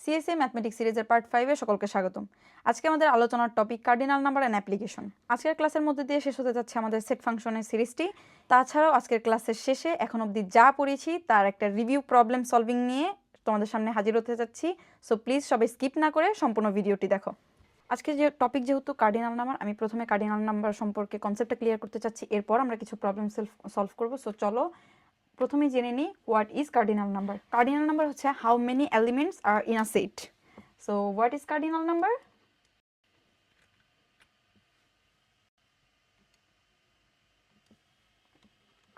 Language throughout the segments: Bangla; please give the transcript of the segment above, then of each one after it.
সিএসএ ম্যাথমেটিক্স সিরিজের পার্ট 5 এ সকলকে স্বাগতম। আজকে আমাদের আলোচনার topic cardinal number and application. আজকের ক্লাসের মধ্যে দিয়ে শেষ হতে যাচ্ছে আমাদের সেট ফাংশনের সিরিজটি। তাছাড়াও আজকের ক্লাসের শেষে এখন অবধি যা পড়েছি তার একটা রিভিউ প্রবলেম সলভিং নিয়ে তোমাদের সামনে হাজির হতে যাচ্ছি। সো প্লিজ সবাই স্কিপ না করে সম্পূর্ণ ভিডিওটি দেখো। আজকে যে টপিক যেহেতু কার্ডিনাল নাম্বার, আমি প্রথমে কার্ডিনাল নাম্বার সম্পর্কে কনসেপ্টটা ক্লিয়ার করতে চাচ্ছি, এরপর আমরা কিছু প্রবলেম সলভ করব। সো চলো প্রথমেই জেনে নিই what is cardinal number. Cardinal number হচ্ছে how many elements are in a set. So what is cardinal number?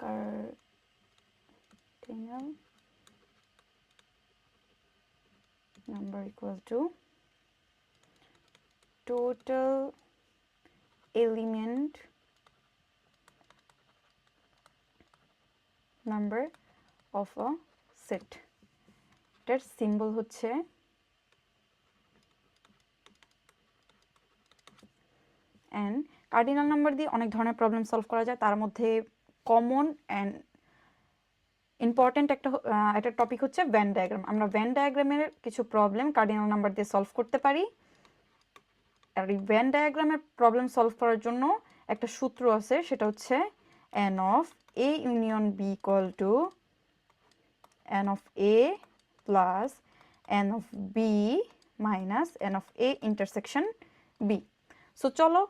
Cardinal number equal to total element number of a set. এটার সিম্বল হচ্ছে n। কার্ডিনাল নাম্বার দিয়ে অনেক ধরনের প্রবলেম সলভ করা যায়, তার মধ্যে কমন অ্যান্ড ইম্পর্টেন্ট একটা টপিক হচ্ছে ভেন ডায়াগ্রাম। আমরা ভেন ডায়াগ্রামের কিছু প্রবলেম কার্ডিনাল নাম্বার দিয়ে সলভ করতে পারি। আর এই ভেন ডায়াগ্রামের প্রবলেম সলভ করার জন্য একটা সূত্র আছে, সেটা হচ্ছে n of a union b equal to n of a plus n of b minus n of a intersection b। So চলো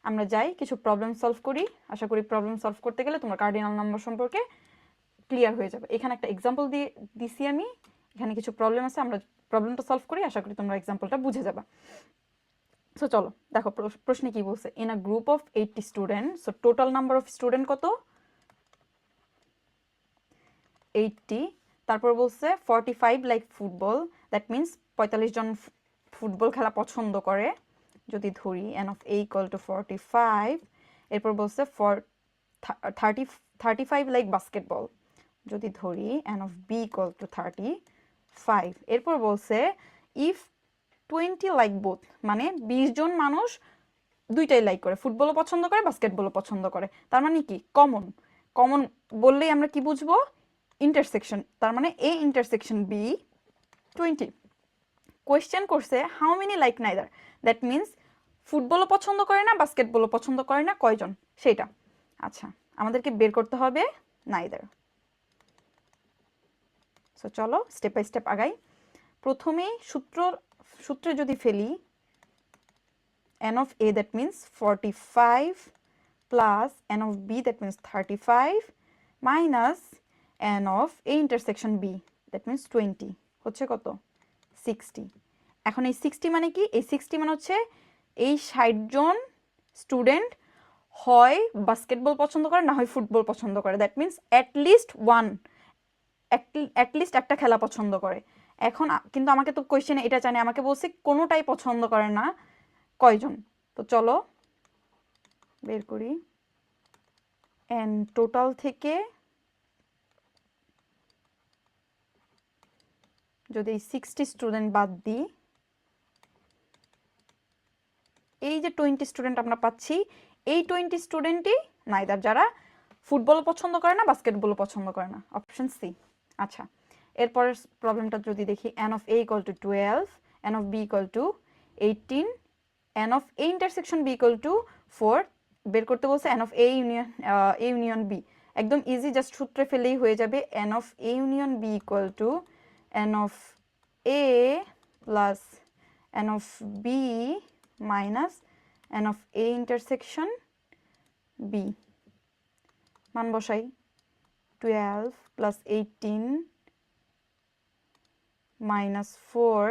আমরা যাই কিছু প্রবলেম সলভ করি। আশা করি প্রবলেম সলভ করতে গেলে তোমার কার্ডিনাল নাম্বার সম্পর্কে ক্লিয়ার হয়ে যাবে। এখানে একটা এক্সাম্পল দিছি আমি, এখানে কিছু প্রবলেম আছে, আমরা প্রবলেমটা সলভ করি, আশা করি তোমরা এক্সাম্পলটা বুঝে যাবে। সো চলো দেখো প্রশ্নে কি বলছে। In a group of 80 student, so total number of student কত? 80। তারপর বলছে 45 লাইক ফুটবল, দ্যাট মিনস 45 জন ফুটবল খেলা পছন্দ করে যদি ধরি n of a equal to 45। এরপর বলছে 35 লাইক বাস্কেটবল যদি ধরি n of b equal to 35। এরপর বলছে ইফ 20 লাইক বোথ, মানে 20 জন মানুষ দুইটাই লাইক করে, ফুটবলও পছন্দ করে বাস্কেটবলও পছন্দ করে। তার মানে কি কমন? কমন বললেই আমরা কি বুঝবো? ইন্টারসেকশন। তার মানে a ইন্টারসেকশন b 20। কোয়েশ্চেন করছে how many like neither, that means ফুটবলও পছন্দ করে না বাস্কেটবলও পছন্দ করে না, কয়জন সেটা। আচ্ছা, আমাদেরকে বের করতে হবে নাইদার। সো চলো স্টেপ বাই স্টেপ আগাই। প্রথমেই সূত্রে যদি ফেলি n of a that means 45 plus n of b that means 35 minus n of a intersection b that means 20 হচ্ছে কত? 60। এখন এই 60 মানে কি? এই 60 মানে হচ্ছে এই 60 জন স্টুডেন্ট হয় বাস্কেটবল পছন্দ করে না হয় ফুটবল পছন্দ করে, দ্যাট মিনস অ্যাটলিস্ট একটা খেলা পছন্দ করে। এখন কিন্তু আমাকে তো কোয়েশ্চেনে এটা জানে, আমাকে বলছে কোনোটাই পছন্দ করে না, কয়জন? তো চলো বের করি। এন টোটাল থেকে যদি 60 স্টুডেন্ট বাদ দিই, এই যে 20 স্টুডেন্ট আমরা পাচ্ছি, এই 20 স্টুডেন্টই নাইদার, যারা ফুটবলও পছন্দ করে না বাস্কেটবলও পছন্দ করে না, অপশন সি। আচ্ছা, এরপরের প্রবলেমটা যদি দেখি, n of a equal to 12, n of b equal to 18, n of a intersection b equal to 4 বের করতে বলছে n of a union b। একদম ইজি, জাস্ট সূত্রে ফেলেই হয়ে যাবে। n of a union b equal to n of a plus n of b minus n of a intersection b। মান বসাই, 12 plus 18 minus 4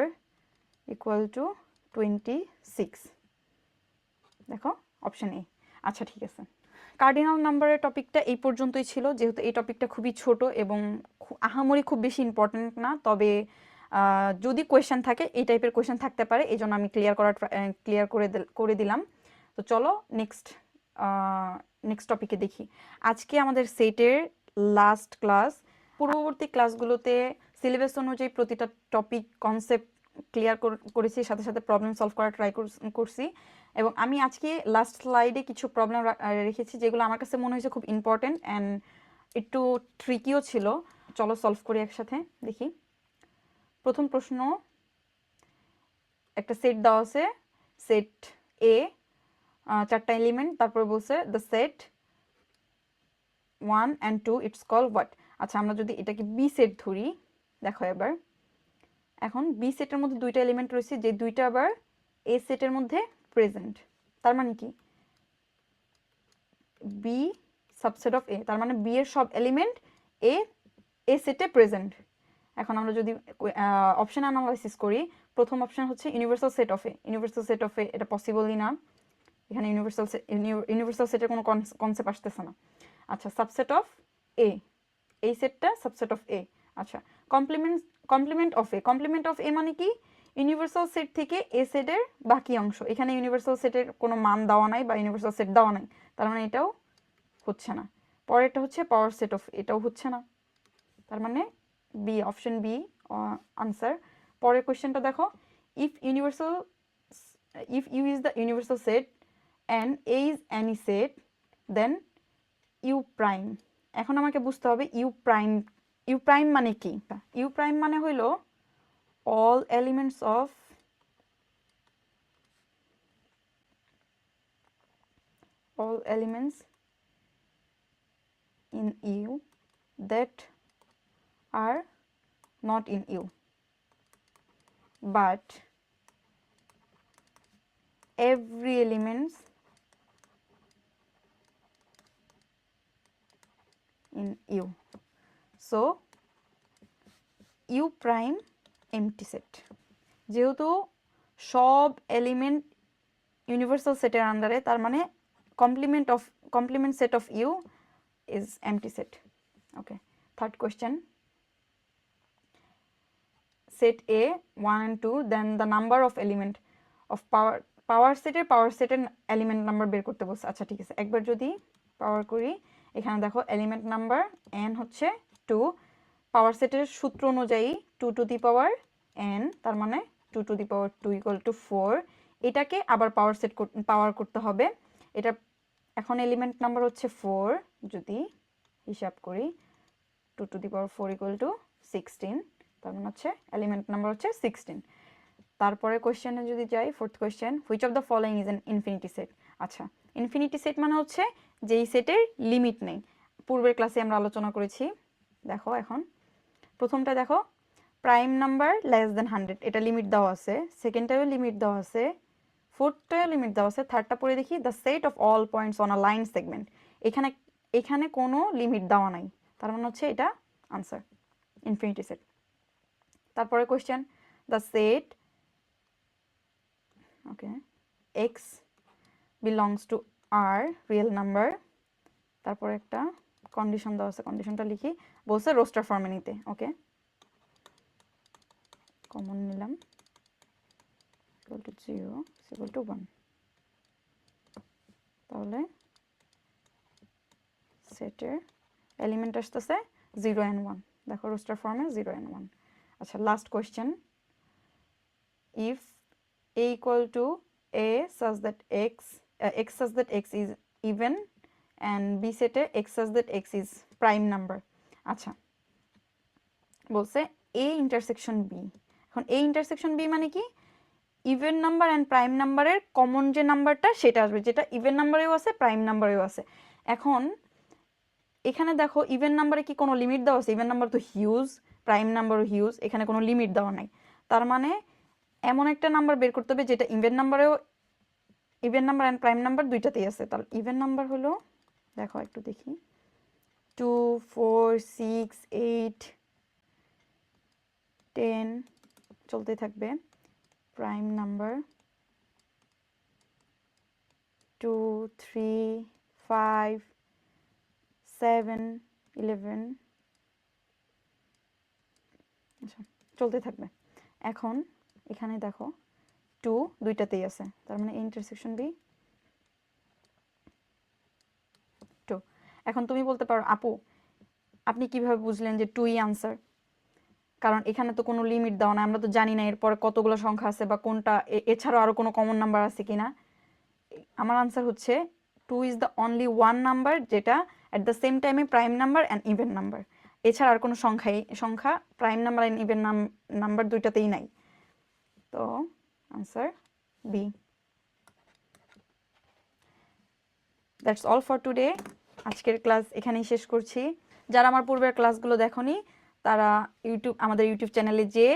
equal to 26। দেখো অপশন এ। আচ্ছা ঠিক আছে, কার্ডিনাল নাম্বারের টপিকটা এই পর্যন্তই ছিল। যেহেতু এই টপিকটা খুবই ছোট এবং আহামরি খুব বেশি ইম্পর্টেন্ট না, তবে যদি কোয়েশ্চেন থাকে, এই টাইপের কোয়েশ্চেন থাকতে পারে, এই জন্য আমি ক্লিয়ার করে দিলাম। তো চলো নেক্সট টপিকে দেখি। আজকে আমাদের সেটের লাস্ট ক্লাস। পূর্ববর্তী ক্লাসগুলোতে সিলেবাস অনুযায়ী প্রতিটা টপিক কনসেপ্ট ক্লিয়ার করেছি, সাথে সাথে প্রবলেম সলভ করার ট্রাই করছি। এবং আমি আজকে লাস্ট স্লাইডে কিছু প্রবলেম রেখেছি যেগুলো আমার কাছে মনে হয়েছে খুব ইম্পর্টেন্ট অ্যান্ড একটু ট্রিকিও ছিল। চলো সলভ করি একসাথে, দেখি। প্রথম প্রশ্ন, একটা সেট দেওয়া আছে, সেট এ, 4টা এলিমেন্ট, তারপরে বলছে the set 1 and 2 it's call what. আচ্ছা, আমরা যদি এটাকে বি সেট ধরি, দেখো এবার এখন বি সেটের মধ্যে 2টা এলিমেন্ট রয়েছে, যে 2টা আবার এ সেটের মধ্যে প্রেজেন্ট। তার মানে কি বি সাবসেট অফ এ, তার মানে বি এর সব এলিমেন্ট এ সেটে প্রেজেন্ট। এখন আমরা যদি অপশন অ্যানালাইসিস করি, প্রথম অপশন হচ্ছে universal set of A. Universal set of A এটা পসিবলই না, এখানে ইউনিভার্সাল সেটের কোনো কনসেপ্ট আসতেছে না। আচ্ছা, সাবসেট অফ এ, এই সেটটা সাবসেট অফ এ। আচ্ছা, complement of A. Complement of A মানে কি ইউনিভার্সাল সেট থেকে এ সেটের বাকি অংশ। এখানে ইউনিভার্সাল সেটের কোনো মান দেওয়া নাই বা ইউনিভার্সাল সেট দেওয়া নাই, তার মানে এটাও হচ্ছে না। পরেরটা হচ্ছে পাওয়ার সেট অফ, এটাও হচ্ছে না, তার মানে বি, অপশন বি আনসার। পরের কোয়েশ্চেনটা দেখো, if U is the universal set and A is any set then U prime. এখন আমাকে বুঝতে হবে ইউ প্রাইম মানে কি। ইউ প্রাইম মানে হইল all elements in U that are not in U but every elements in U, so U prime empty set। যেহেতু সব এলিমেন্ট ইউনিভার্সাল সেটের আন্ডারে, তার মানে complement set of U is empty set. Okay, third question, set A 1 and 2 then the number of element of power সেটের এলিমেন্ট নাম্বার বের করতে বলছে। আচ্ছা ঠিক আছে, একবার যদি পাওয়ার করি, এখানে দেখো এলিমেন্ট নাম্বার এন হচ্ছে 2, পাওয়ার সেটের সূত্র অনুযায়ী 2 টু দি পাওয়ার n, তার মানে 2 to the power 2 equal to 4। এটাকে আবার পাওয়ার করতে হবে। এটা এখন এলিমেন্ট নাম্বার হচ্ছে 4, যদি হিসাব করি 2 to the power 4 equal to 16, তার মানে হচ্ছে এলিমেন্ট নাম্বার হচ্ছে 16। তারপরে কোয়েশ্চেনে যদি যাই, fourth question, which of the following is an infinity set. আচ্ছা, ইনফিনিটি সেট মানে হচ্ছে যেই সেটের লিমিট নেই। পূর্বের ক্লাসে আমরা আলোচনা করেছি। দেখো এখন প্রথমটা দেখো, প্রাইম নাম্বার লেস দেন 100, এটা লিমিট দেওয়া আছে। সেকেন্ডটাও লিমিট দেওয়া আছে, ফোর্থটাও লিমিট দেওয়া আছে। থার্ডটা পড়ে দেখি, the set of all points on a line segment. এখানে কোনো লিমিট দেওয়া নাই, তার মানে হচ্ছে এটা আনসার, ইনফিনিটি সেট। তারপরে question, the set okay x belongs to R real number. তারপরে একটা কন্ডিশন দেওয়া আছে, কন্ডিশনটা লিখি, বলছে রোস্টার ফর্মে নিতে। ওকে, কমন নিলাম, equal to 0 equal to 1, তাহলে সেটের এলিমেন্ট আসতেছে 0 and 1। দেখো রোস্টার ফর্মে 0 and 1। আচ্ছা, last question, if a equal to a such that x such that x is even and b সেটে x such that x is prime number। আচ্ছা, বলছে a ইন্টারসেকশন b। এখন a ইন্টারসেকশন b মানে কি ইভেন নাম্বার অ্যান্ড প্রাইম নাম্বারের কমন যে নাম্বারটা সেটা আসবে, যেটা ইভেন নাম্বারেও আছে প্রাইম নাম্বারেও আছে। এখন এখানে দেখো ইভেন নাম্বারে কি কোনো লিমিট দেওয়া আছে? ইভেন নাম্বার তো হিউজ, প্রাইম নাম্বারও হিউজ, এখানে কোনো লিমিট দেওয়া নাই। তার মানে এমন একটা নাম্বার বের করতে হবে যেটা even number and prime number দুইটাতেই আছে। তাহলে ইভেন নাম্বার হলো, দেখো একটু দেখি, 2 4 6 8 10 চলতে থাকবে। প্রাইম নাম্বার 2 3 5 7 11, আচ্ছা চলতে থাকবে। এখন এখানে দেখো 2 দুইটাতেই আছে, তার মানে ইন্টারসেকশন বি 2। এখন তুমি বলতে পারো, আপু আপনি কিভাবে বুঝলেন যে 2ই আনসার? কারণ এখানে তো কোনো লিমিট দেওয়া না, আমরা তো জানি না এরপরে কতগুলো সংখ্যা আছে বা কোনটা এছাড়াও আরো কোনো কমন নাম্বার আছে কিনা। আমার আনসার হচ্ছে 2 is the only one number যেটা অ্যাট দ্য সেম টাইমে prime number and even number. এছাড়া আর কোনো সংখ্যা prime number and even number দুইটাতেই নাই। তো answer B. That's all for today. আজকের ক্লাস এখানেই শেষ করছি। যারা আমার পূর্বের ক্লাসগুলো দেখোনি তারা আমাদের ইউটিউব চ্যানেলে যেয়ে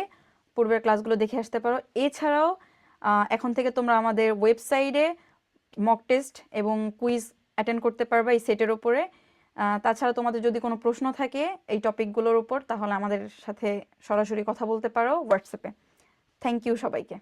পূর্বের ক্লাসগুলো দেখে আসতে পারো। এছাড়াও এখন থেকে তোমরা আমাদের ওয়েবসাইটে মক টেস্ট এবং কুইজ অ্যাটেন্ড করতে পারবে এই সেটের উপরে। তাছাড়া তোমাদের যদি কোনো প্রশ্ন থাকে এই টপিকগুলোর উপর তাহলে আমাদের সাথে সরাসরি কথা বলতে পারো হোয়াটসঅ্যাপে। থ্যাংক ইউ সবাইকে।